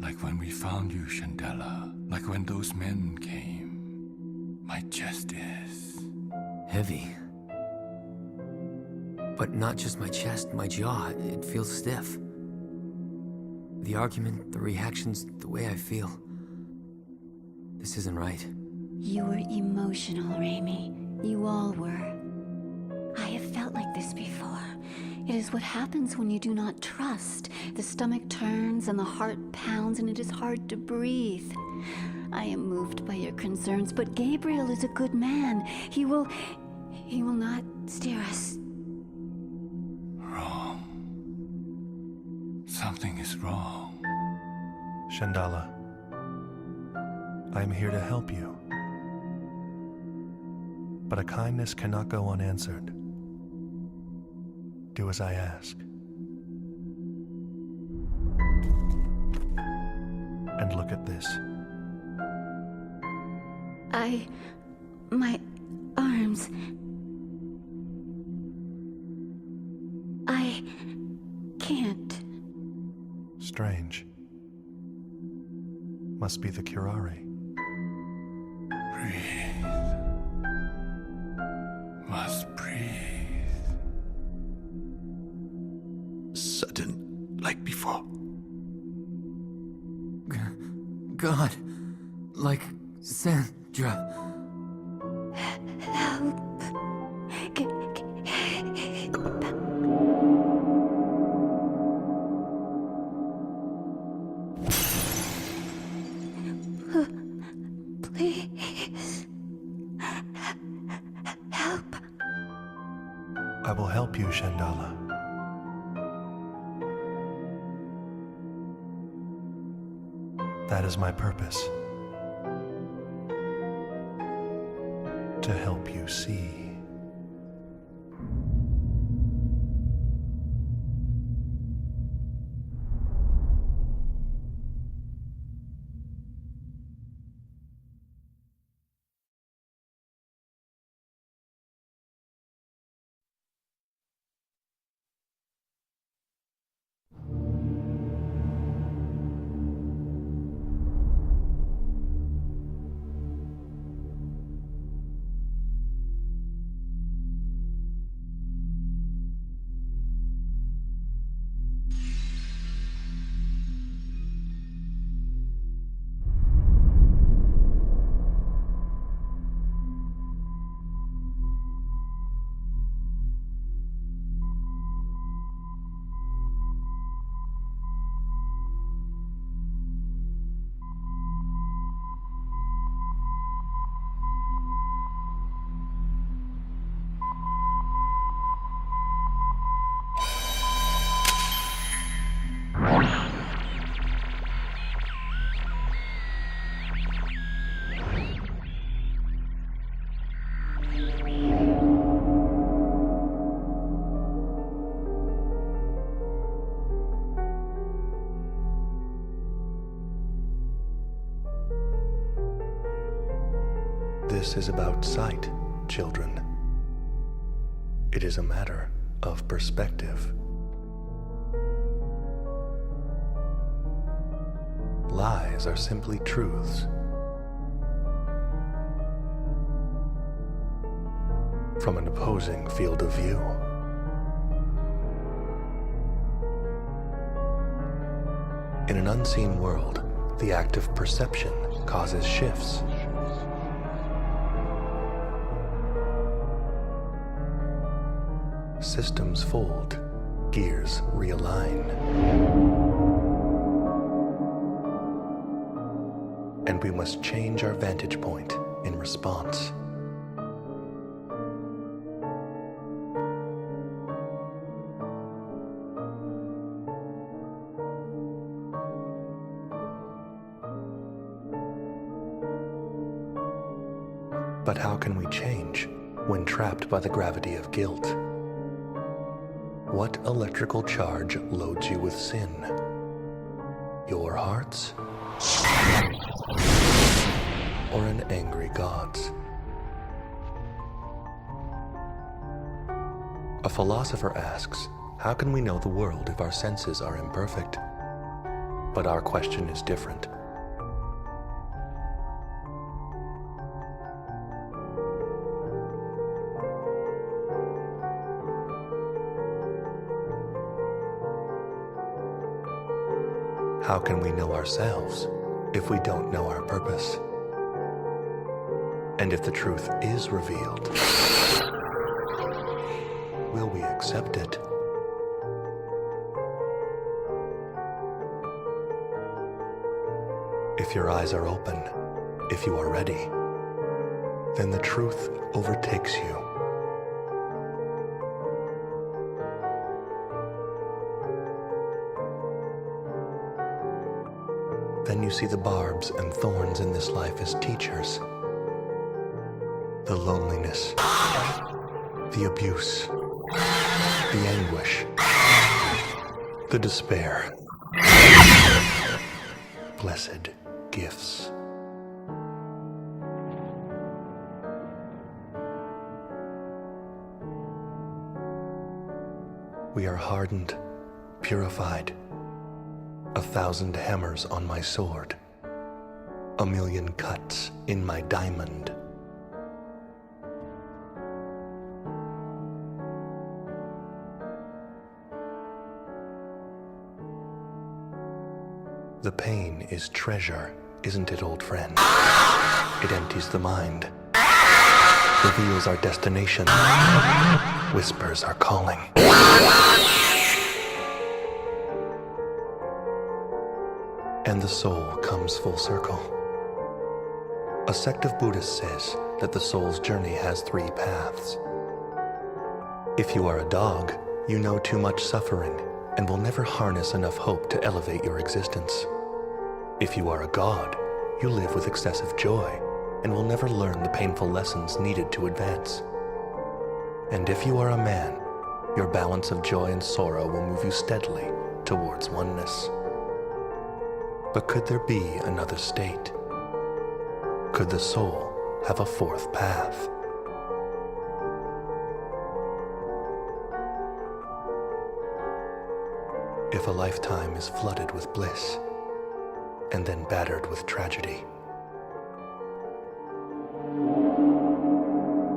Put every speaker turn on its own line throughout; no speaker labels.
Like when we found you, Chandela. Like when those men came. My chest is...
heavy. But not just my chest, my jaw. It feels stiff. The argument, the reactions, the way I feel. This isn't right.
You were emotional, Raimi. You all were. I have felt like this before. It is what happens when you do not trust. The stomach turns and the heart pounds and it is hard to breathe. I am moved by your concerns, but Gabriel is a good man. He will not steer us.
Wrong. Something is wrong.
Chandala, I am here to help you. But a kindness cannot go unanswered. Do as I ask. And look at this.
My arms... I can't.
Strange. Must be the curare.
Breathe. Must breathe. Sudden, like before.
God. Like Sandra.
Help. Please. Help.
I will help you, Chandala. That is my purpose. To help you see. This is about sight, children. It is a matter of perspective. Lies are simply truths. From an opposing field of view. In an unseen world, the act of perception causes shifts. Systems fold, gears realign. And we must change our vantage point in response. But how can we change when trapped by the gravity of guilt? What electrical charge loads you with sin? Your hearts? Or an angry God's? A philosopher asks, how can we know the world if our senses are imperfect? But our question is different. How can we know ourselves if we don't know our purpose? And if the truth is revealed, will we accept it? If your eyes are open, if you are ready, then the truth overtakes you. Then you see the barbs and thorns in this life as teachers. The loneliness, the abuse, the anguish, the despair. Blessed gifts. We are hardened, purified. 1,000 hammers on my sword, 1,000,000 cuts in my diamond. The pain is treasure, isn't it, old friend? It empties the mind, reveals our destination, whispers our calling. And the soul comes full circle. A sect of Buddhists says that the soul's journey has 3 paths. If you are a dog, you know too much suffering and will never harness enough hope to elevate your existence. If you are a god, you live with excessive joy and will never learn the painful lessons needed to advance. And if you are a man, your balance of joy and sorrow will move you steadily towards oneness. But could there be another state? Could the soul have a 4th path? If a lifetime is flooded with bliss, and then battered with tragedy,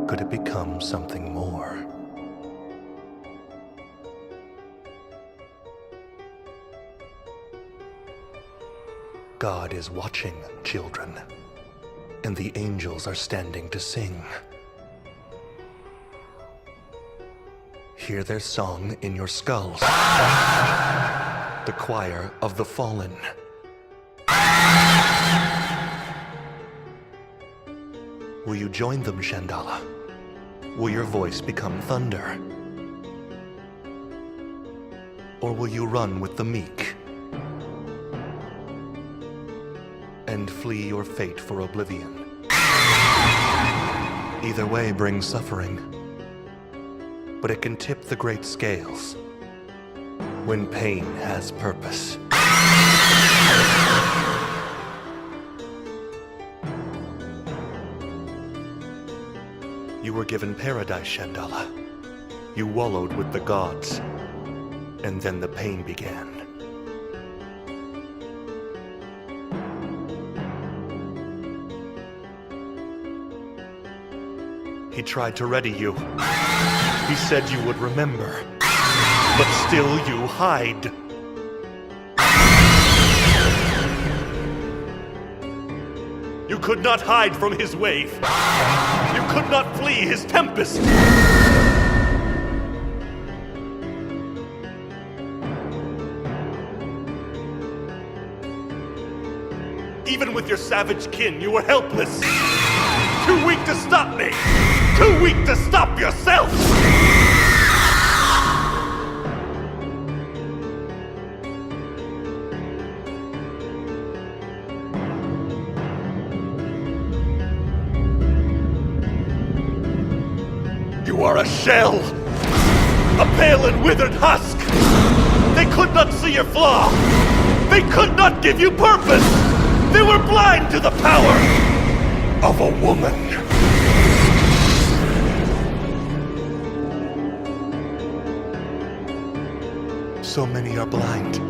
could it become something more? God is watching, children, and the angels are standing to sing. Hear their song in your skulls, the choir of the fallen. Will you join them, Chandala? Will your voice become thunder? Or will you run with the meek and flee your fate for oblivion? Either way brings suffering, but it can tip the great scales when pain has purpose. You were given paradise, Chandala. You wallowed with the gods, and then the pain began. He tried to ready you. He said you would remember, but still you hide. You could not hide from his wave. You could not flee his tempest. Even with your savage kin, you were helpless. Too weak to stop me. Too weak to stop yourself. You are a shell, a pale and withered husk. They could not see your flaw. They could not give you purpose. They were blind to the power of a woman. So many are blind.